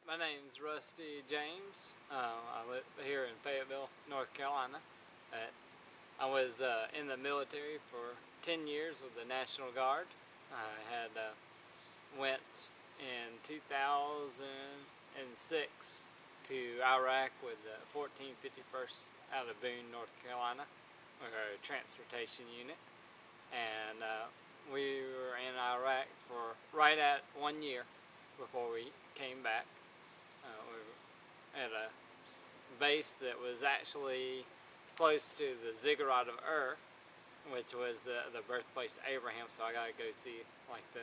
My name's Rusty James. I live here in Fayetteville, North Carolina. I was in the military for 10 years with the National Guard. I had went in 2006 to Iraq with the 1451st out of Boone, North Carolina, with our transportation unit. And we were in Iraq for right at 1 year before we came back. We were at a base that was actually close to the Ziggurat of Ur, which was the birthplace of Abraham, so I got to go see like the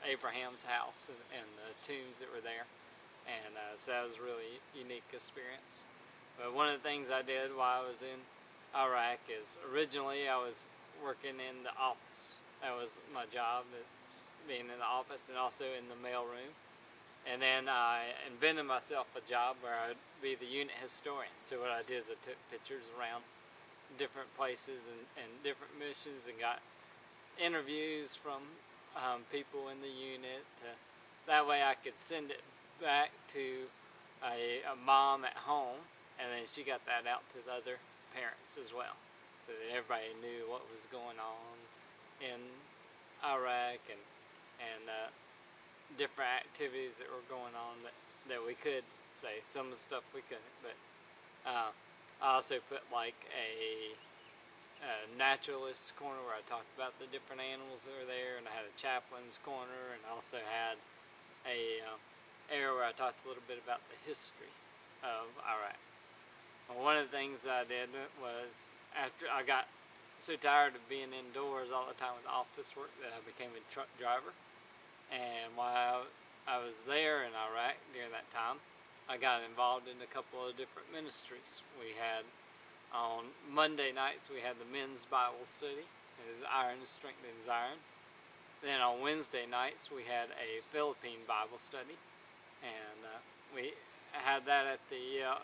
Abraham's house and the tombs that were there. And so that was a really unique experience. But one of the things I did while I was in Iraq is originally I was working in the office. That was my job, being in the office and also in the mail room. And then I invented myself a job where I would be the unit historian. So what I did is I took pictures around different places and different missions and got interviews from people in the unit. That way I could send it back to a mom at home, and then she got that out to the other parents as well, so that everybody knew what was going on in Iraq and different activities that were going on that we could say. Some of the stuff we couldn't, but I also put like a naturalist corner where I talked about the different animals that were there, and I had a chaplain's corner, and I also had a area where I talked a little bit about the history of Iraq. Well, one of the things I did was, after I got so tired of being indoors all the time with office work, that I became a truck driver. And while I was there in Iraq during that time, I got involved in a couple of different ministries. We had, on Monday nights, we had the men's Bible study. It was Iron Strengthens Iron. Then on Wednesday nights, we had a Philippine Bible study. And we had that at the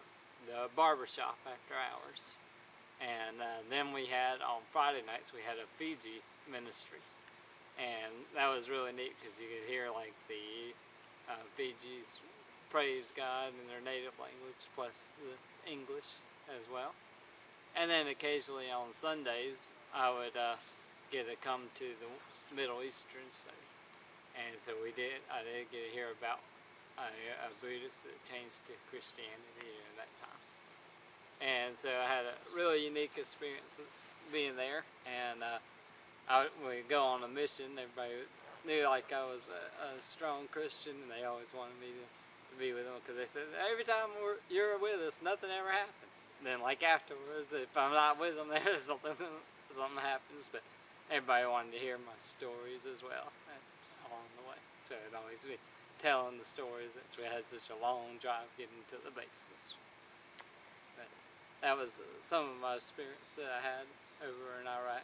barber shop after hours. And then we had, on Friday nights, we had a Fiji ministry. And that was really neat because you could hear like the Fiji's praise God in their native language, plus the English as well. And then occasionally on Sundays, I would get to come to the Middle Eastern study. And so I did get to hear about a Buddhist that changed to Christianity during that time. And so I had a really unique experience being there. And we go on a mission. Everybody knew like I was a strong Christian, and they always wanted me to be with them because they said every time you're with us, nothing ever happens. And then like afterwards, if I'm not with them, there's something happens. But everybody wanted to hear my stories as well along the way. So it'd always be telling the stories. That's we had such a long drive getting to the bases. But that was some of my experience that I had over in Iraq.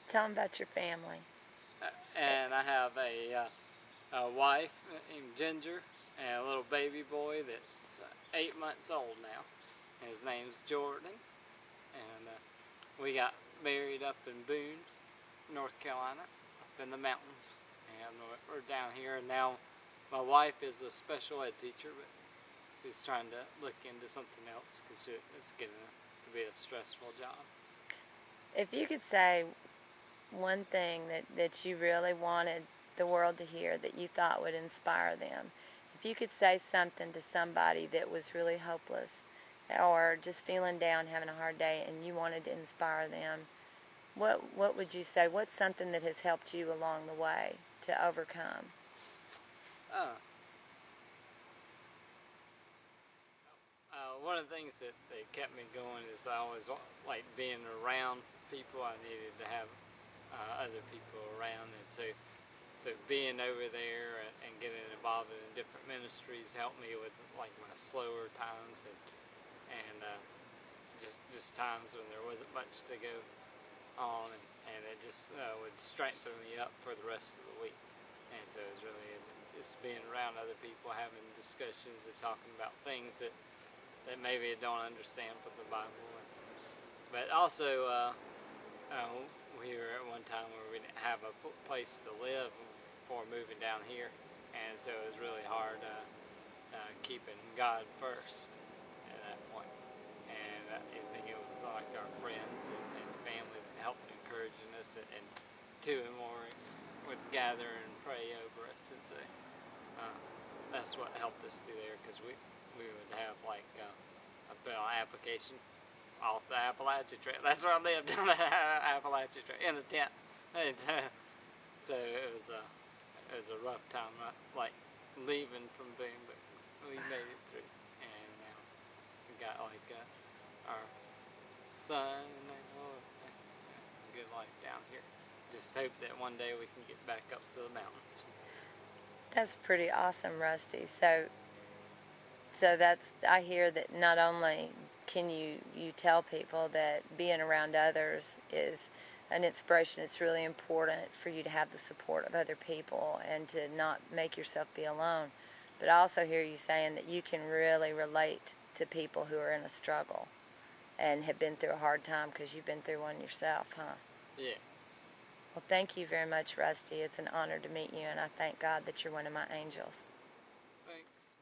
Tell them about your family. And I have a wife named Ginger and a little baby boy that's 8 months old now. And his name's Jordan. And we got married up in Boone, North Carolina, up in the mountains. And we're down here, and now my wife is a special ed teacher, but she's trying to look into something else because it's getting to be a stressful job. If you could say one thing that you really wanted the world to hear that you thought would inspire them, if you could say something to somebody that was really hopeless or just feeling down, having a hard day, and you wanted to inspire them, what would you say? What's something that has helped you along the way to overcome? One of the things that kept me going is I always like being around people. I needed to have other people around, and so being over there and getting involved in different ministries helped me with like my slower times and just times when there wasn't much to go on, and it just would strengthen me up for the rest of the week. And so it was really just being around other people, having discussions and talking about things that maybe I don't understand from the Bible. But also, we were at one time where we didn't have a place to live before moving down here, and so it was really hard keeping God first at that point. And I think it was like our friends and family that helped encouraging us, and two and more would gather and pray over us, and so that's what helped us through there, because we would have like a bill application off the Appalachian Trail. That's where I lived, on the Appalachian Trail, in the tent. And, so it was a rough time, like leaving from Boone, but we made it through, and now we got like our son and a good life down here. Just hope that one day we can get back up to the mountains. That's pretty awesome, Rusty. So that's, I hear that not only can you tell people that being around others is an inspiration, it's really important for you to have the support of other people and to not make yourself be alone. But I also hear you saying that you can really relate to people who are in a struggle and have been through a hard time because you've been through one yourself, huh? Yes. Well, thank you very much, Rusty. It's an honor to meet you, and I thank God that you're one of my angels. Thanks.